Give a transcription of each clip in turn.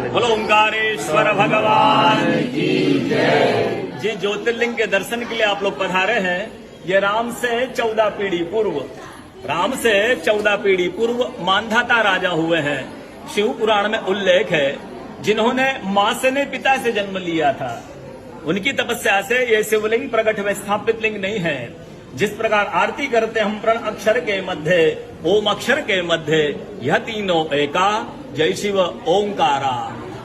बोलो ओंकारेश्वर भगवान की जय। जी ज्योतिर्लिंग के दर्शन के लिए आप लोग पधारे हैं। ये राम से 14 पीढ़ी पूर्व मानधाता राजा हुए हैं। शिव पुराण में उल्लेख है, जिन्होंने मां से ने पिता से जन्म लिया था। उनकी तपस्या से ये शिवलिंग प्रकट में स्थापित लिंग नहीं है। जिस प्रकार आरती करते हम प्रण अक्षर के मध्य, ओम अक्षर के मध्य, यह तीनों एका, जय शिव ओंकारा।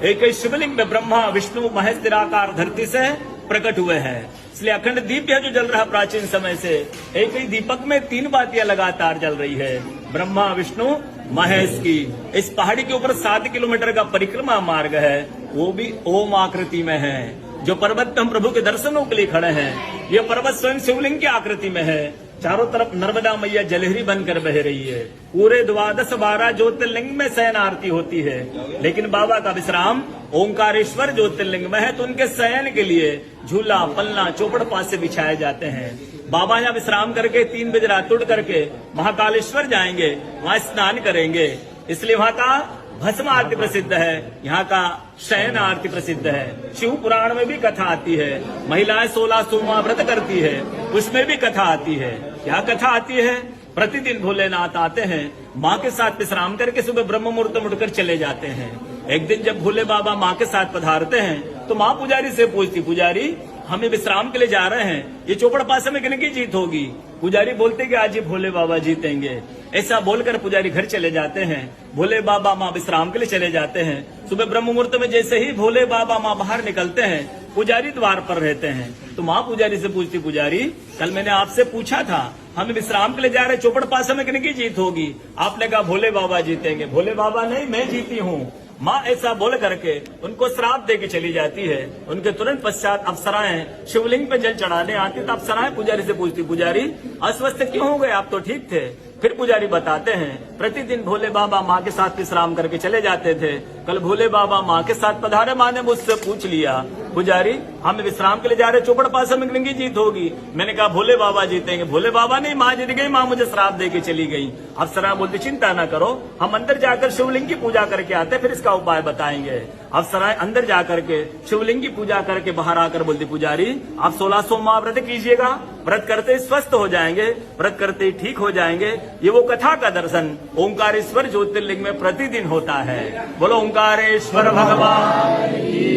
एक ही शिवलिंग में ब्रह्मा विष्णु महेश निराकार धरती से प्रकट हुए हैं। इसलिए अखंड दीप है जो जल रहा प्राचीन समय से। एक ही दीपक में 3 बातियां लगातार जल रही है, ब्रह्मा विष्णु महेश की। इस पहाड़ी के ऊपर 7 किलोमीटर का परिक्रमा मार्ग है, वो भी ओम आकृति में है। जो पर्वत पे हम प्रभु के दर्शनों के लिए खड़े हैं, यह पर्वत स्वयं शिवलिंग की आकृति में है। चारों तरफ नर्मदा मैया जलहरी बनकर बह रही है। पूरे 12 ज्योतिर्लिंग में शयन आरती होती है, लेकिन बाबा का विश्राम ओंकारेश्वर ज्योतिर्लिंग में है, तो उनके शयन के लिए झूला पलना चौपड़ पास से बिछाए जाते हैं। बाबा यहाँ विश्राम करके 3 बजे रात उठ करके महाकालेश्वर जाएंगे, वहाँ स्नान करेंगे। इसलिए वहाँ का भस्म आरती प्रसिद्ध है, यहाँ का शयन आरती प्रसिद्ध है। शिव पुराण में भी कथा आती है, महिलाएं 16 सोमवार व्रत करती है, उसमें भी कथा आती है। क्या कथा आती है? प्रतिदिन भोलेनाथ आते हैं, माँ के साथ विश्राम करके सुबह ब्रह्म मुहूर्त में उठकर चले जाते हैं। एक दिन जब भोले बाबा माँ के साथ पधारते हैं, तो माँ पुजारी से पूछती, पुजारी हमें विश्राम के लिए जा रहे हैं, ये चौपड़ पासे में किन की जीत होगी? पुजारी बोलते कि आज ही भोले बाबा जीतेंगे। ऐसा बोलकर पुजारी घर चले जाते हैं। भोले बाबा माँ विश्राम के लिए चले जाते हैं। सुबह ब्रह्म मुहूर्त में जैसे ही भोले बाबा माँ बाहर निकलते हैं, पुजारी द्वार पर रहते हैं। तो माँ पुजारी से पूछती, पुजारी कल मैंने आपसे पूछा था, हम विश्राम के लिए जा रहे, चौपड़ पासे में किन की जीत होगी? आपने कहा भोले बाबा जीतेंगे। भोले बाबा नहीं, मैं जीती हूँ। माँ ऐसा बोल करके उनको श्राप दे के चली जाती है। उनके तुरंत पश्चात अप्सराएं शिवलिंग पे जल चढ़ाने आती, तो अप्सराएं पुजारी से पूछती, पुजारी अस्वस्थ क्यों हो गए, आप तो ठीक थे। फिर पुजारी बताते हैं, प्रतिदिन भोले बाबा माँ के साथ विश्राम करके चले जाते थे। कल भोले बाबा माँ के साथ पधारे, माँ ने मुझसे पूछ लिया, पुजारी हम विश्राम के लिए जा रहे, चौपड़ पासे में किनकी जीत होगी? मैंने कहा भोले बाबा जीतेंगे। भोले बाबा नहीं, माँ जीत गई, माँ मुझे श्राप दे के चली गई। अप्सरा बोलती, चिंता न करो, हम अंदर जाकर शिवलिंग की पूजा करके आते, फिर इसका उपाय बताएंगे। अप्सराएं अंदर जाकर के शिवलिंग की पूजा करके बाहर आकर बोलती, पुजारी आप 16 सोमवार व्रत कीजिएगा, व्रत करते ही स्वस्थ हो जाएंगे, व्रत करते ही ठीक हो जाएंगे। ये वो कथा का दर्शन ओंकारेश्वर ज्योतिर्लिंग में प्रतिदिन होता है। बोलो ओंकारेश्वर भगवान की